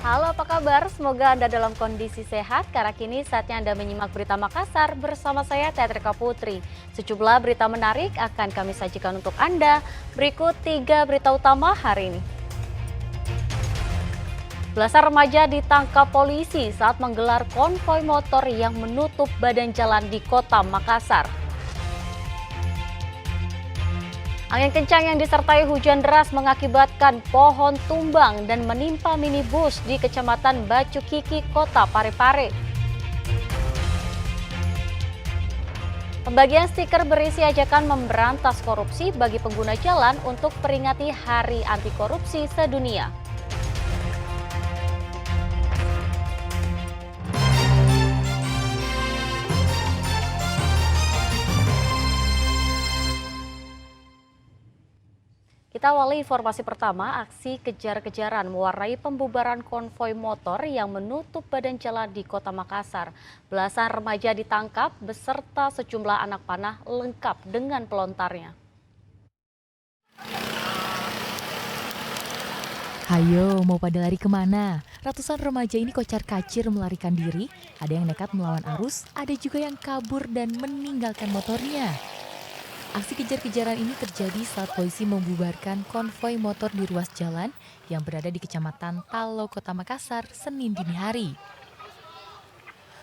Halo, apa kabar? Semoga Anda dalam kondisi sehat, karena kini saatnya Anda menyimak berita Makassar bersama saya, Teatrika Putri. Sejumlah berita menarik akan kami sajikan untuk Anda. Berikut 3 berita utama hari ini. Belasan remaja ditangkap polisi saat menggelar konvoi motor yang menutup badan jalan di kota Makassar. Angin kencang yang disertai hujan deras mengakibatkan pohon tumbang dan menimpa minibus di Kecamatan Bacukiki, Kota Parepare. Pembagian stiker berisi ajakan memberantas korupsi bagi pengguna jalan untuk peringati Hari Anti Korupsi Sedunia. Kita awali informasi pertama, aksi kejar-kejaran mewarnai pembubaran konvoi motor yang menutup badan jalan di Kota Makassar. Belasan remaja ditangkap beserta sejumlah anak panah lengkap dengan pelontarnya. Hayo, mau pada lari kemana? Ratusan remaja ini kocar-kacir melarikan diri, ada yang nekat melawan arus, ada juga yang kabur dan meninggalkan motornya. Aksi kejar-kejaran ini terjadi saat polisi membubarkan konvoi motor di ruas jalan yang berada di Kecamatan Talo, Kota Makassar, Senin dini hari.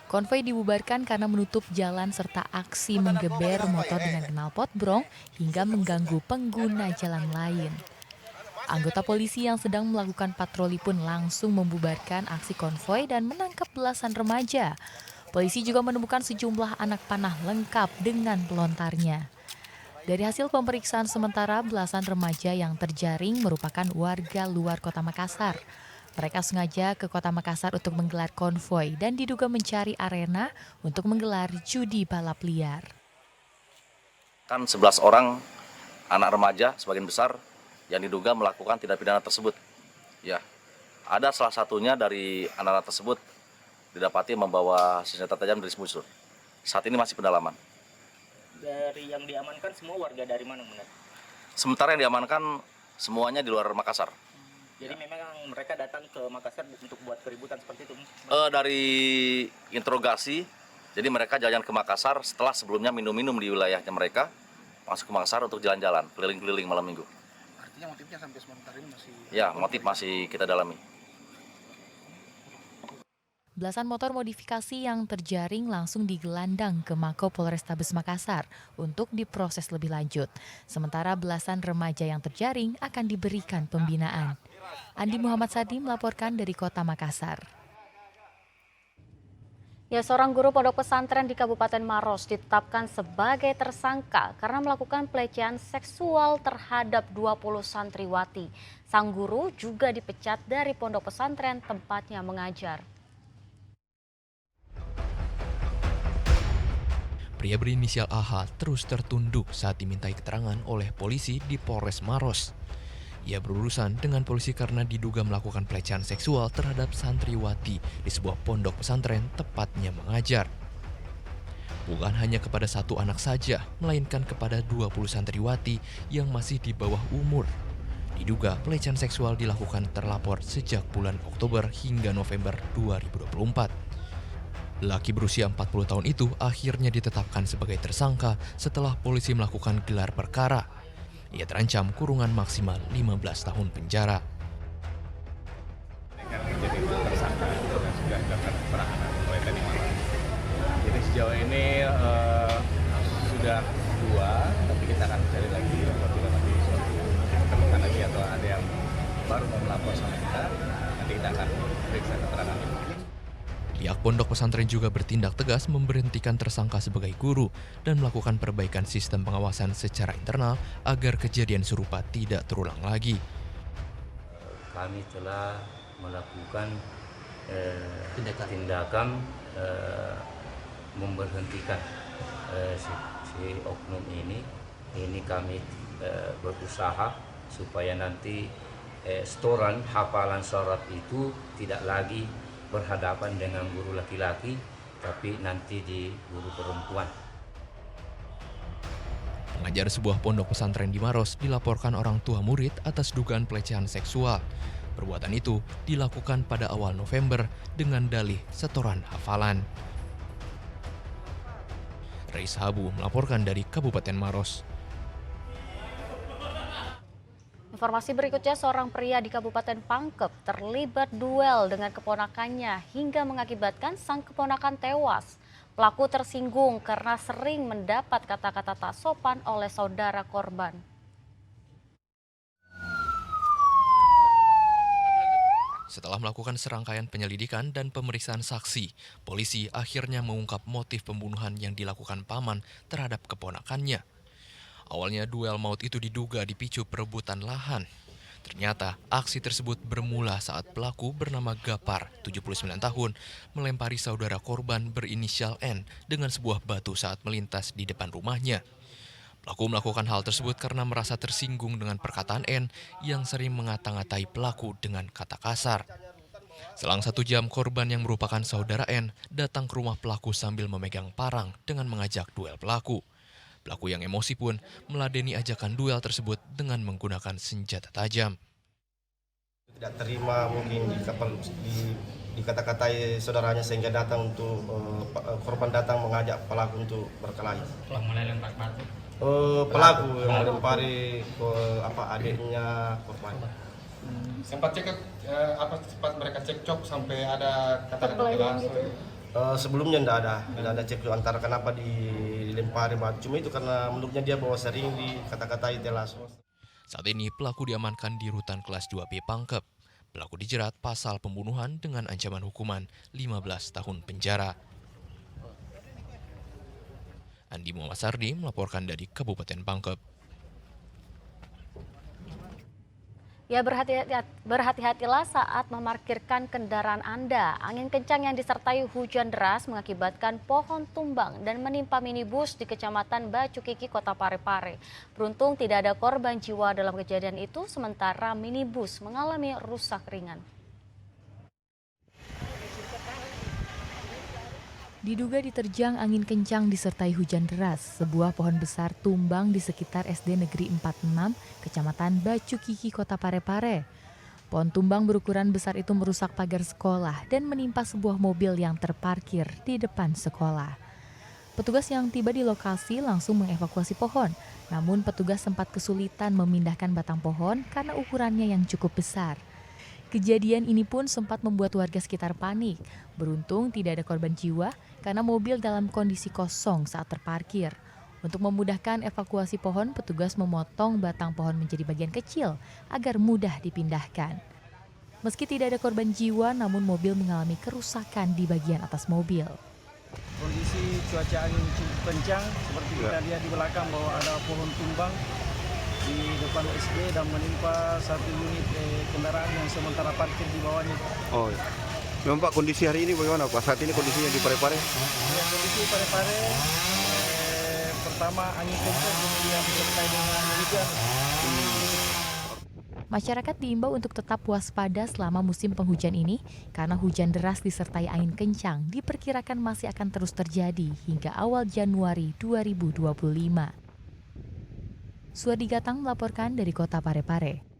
Konvoi dibubarkan karena menutup jalan serta aksi menggeber motor dengan knalpot brong hingga mengganggu pengguna jalan lain. Anggota polisi yang sedang melakukan patroli pun langsung membubarkan aksi konvoi dan menangkap belasan remaja. Polisi juga menemukan sejumlah anak panah lengkap dengan pelontarnya. Dari hasil pemeriksaan sementara, belasan remaja yang terjaring merupakan warga luar Kota Makassar. Mereka sengaja ke Kota Makassar untuk menggelar konvoi dan diduga mencari arena untuk menggelar judi balap liar. Kan 11 orang anak remaja sebagian besar yang diduga melakukan tindak pidana tersebut. Ya, ada salah satunya dari anak-anak tersebut didapati membawa senjata tajam dari musuh. Saat ini masih pendalaman. Dari yang diamankan semua warga dari mana, benar? Sementara yang diamankan semuanya di luar Makassar. Jadi memang mereka datang ke Makassar untuk buat keributan seperti itu? Dari interogasi, jadi mereka jalan ke Makassar setelah sebelumnya minum-minum di wilayahnya mereka, masuk ke Makassar untuk jalan-jalan, keliling-keliling malam minggu. Artinya motifnya sampai sementara ini masih... Ya, motif masih kita dalami. Belasan motor modifikasi yang terjaring langsung digelandang ke Mako Polrestabes Makassar untuk diproses lebih lanjut. Sementara belasan remaja yang terjaring akan diberikan pembinaan. Andi Muhammad Sadi melaporkan dari Kota Makassar. Ya, seorang guru pondok pesantren di Kabupaten Maros ditetapkan sebagai tersangka karena melakukan pelecehan seksual terhadap 20 santriwati. Sang guru juga dipecat dari pondok pesantren tempatnya mengajar. Pria berinisial AH terus tertunduk saat dimintai keterangan oleh polisi di Polres Maros. Ia berurusan dengan polisi karena diduga melakukan pelecehan seksual terhadap santriwati di sebuah pondok pesantren tepatnya mengajar. Bukan hanya kepada satu anak saja, melainkan kepada 20 santriwati yang masih di bawah umur. Diduga pelecehan seksual dilakukan terlapor sejak bulan Oktober hingga November 2024. Laki berusia 40 tahun itu akhirnya ditetapkan sebagai tersangka setelah polisi melakukan gelar perkara. Ia terancam kurungan maksimal 15 tahun penjara. Jadi tersangka yang sudah dilakukan penahanan oleh tadi malam. Jadi sejauh ini sudah 2, tapi kita akan cari lagi apabila nanti suatu ditemukan lagi atau ada yang baru mau melapor sama kita, nanti kita akan periksa keterangan itu. Pihak pondok pesantren juga bertindak tegas memberhentikan tersangka sebagai guru dan melakukan perbaikan sistem pengawasan secara internal agar kejadian serupa tidak terulang lagi. Kami telah melakukan tindakan memberhentikan si oknum ini. Ini kami berusaha supaya nanti setoran hafalan sholat itu tidak lagi berhadapan dengan guru laki-laki, tapi nanti di guru perempuan. Pengajar sebuah pondok pesantren di Maros dilaporkan orang tua murid atas dugaan pelecehan seksual. Perbuatan itu dilakukan pada awal November dengan dalih setoran hafalan. Reis Habu melaporkan dari Kabupaten Maros. Informasi berikutnya, seorang pria di Kabupaten Pangkep terlibat duel dengan keponakannya hingga mengakibatkan sang keponakan tewas. Pelaku tersinggung karena sering mendapat kata-kata tak sopan oleh saudara korban. Setelah melakukan serangkaian penyelidikan dan pemeriksaan saksi, polisi akhirnya mengungkap motif pembunuhan yang dilakukan paman terhadap keponakannya. Awalnya duel maut itu diduga dipicu perebutan lahan. Ternyata aksi tersebut bermula saat pelaku bernama Gapar, 79 tahun, melempari saudara korban berinisial N dengan sebuah batu saat melintas di depan rumahnya. Pelaku melakukan hal tersebut karena merasa tersinggung dengan perkataan N yang sering mengata-ngatai pelaku dengan kata kasar. Selang 1 jam, korban yang merupakan saudara N datang ke rumah pelaku sambil memegang parang dengan mengajak duel pelaku. Pelaku yang emosi pun meladeni ajakan duel tersebut dengan menggunakan senjata tajam. Tidak terima mungkin dikata-katai saudaranya sehingga datang untuk korban datang mengajak pelaku untuk berkelahi. Pelaku yang melempari adiknya korban. Sempat mereka cekcok sampai ada kata-kata keras. Sebelumnya tidak ada cekcok antara kenapa dilempari batu. Cuma itu karena menurutnya dia bahwa sering dikata-katai telas. Saat ini pelaku diamankan di Rutan Kelas 2B Pangkep. Pelaku dijerat pasal pembunuhan dengan ancaman hukuman 15 tahun penjara. Andi Muhammad Sardi melaporkan dari Kabupaten Pangkep. Ya, berhati-hatilah saat memarkirkan kendaraan Anda. Angin kencang yang disertai hujan deras mengakibatkan pohon tumbang dan menimpa minibus di Kecamatan Bacukiki, Kota Parepare. Beruntung tidak ada korban jiwa dalam kejadian itu, sementara minibus mengalami rusak ringan. Diduga diterjang angin kencang disertai hujan deras, sebuah pohon besar tumbang di sekitar SD Negeri 46, Kecamatan Bacukiki, Kota Parepare. Pohon tumbang berukuran besar itu merusak pagar sekolah dan menimpa sebuah mobil yang terparkir di depan sekolah. Petugas yang tiba di lokasi langsung mengevakuasi pohon, namun petugas sempat kesulitan memindahkan batang pohon karena ukurannya yang cukup besar. Kejadian ini pun sempat membuat warga sekitar panik. Beruntung tidak ada korban jiwa karena mobil dalam kondisi kosong saat terparkir. Untuk memudahkan evakuasi pohon, petugas memotong batang pohon menjadi bagian kecil agar mudah dipindahkan. Meski tidak ada korban jiwa, namun mobil mengalami kerusakan di bagian atas mobil. Kondisi cuaca angin cukup kencang, seperti kita lihat di belakang bahwa ada pohon tumbang di depan SD dan menimpa satu unit kendaraan yang sementara parkir di bawahnya. Oh, memang Pak, kondisi hari ini bagaimana Pak? Saat ini kondisinya di Parepare? Ya, kondisi Parepare pertama angin kencang, kemudian disertai dengan hujan. Masyarakat diimbau untuk tetap waspada selama musim penghujan ini karena hujan deras disertai angin kencang diperkirakan masih akan terus terjadi hingga awal Januari 2025. Suardi Gatang melaporkan dari Kota Parepare.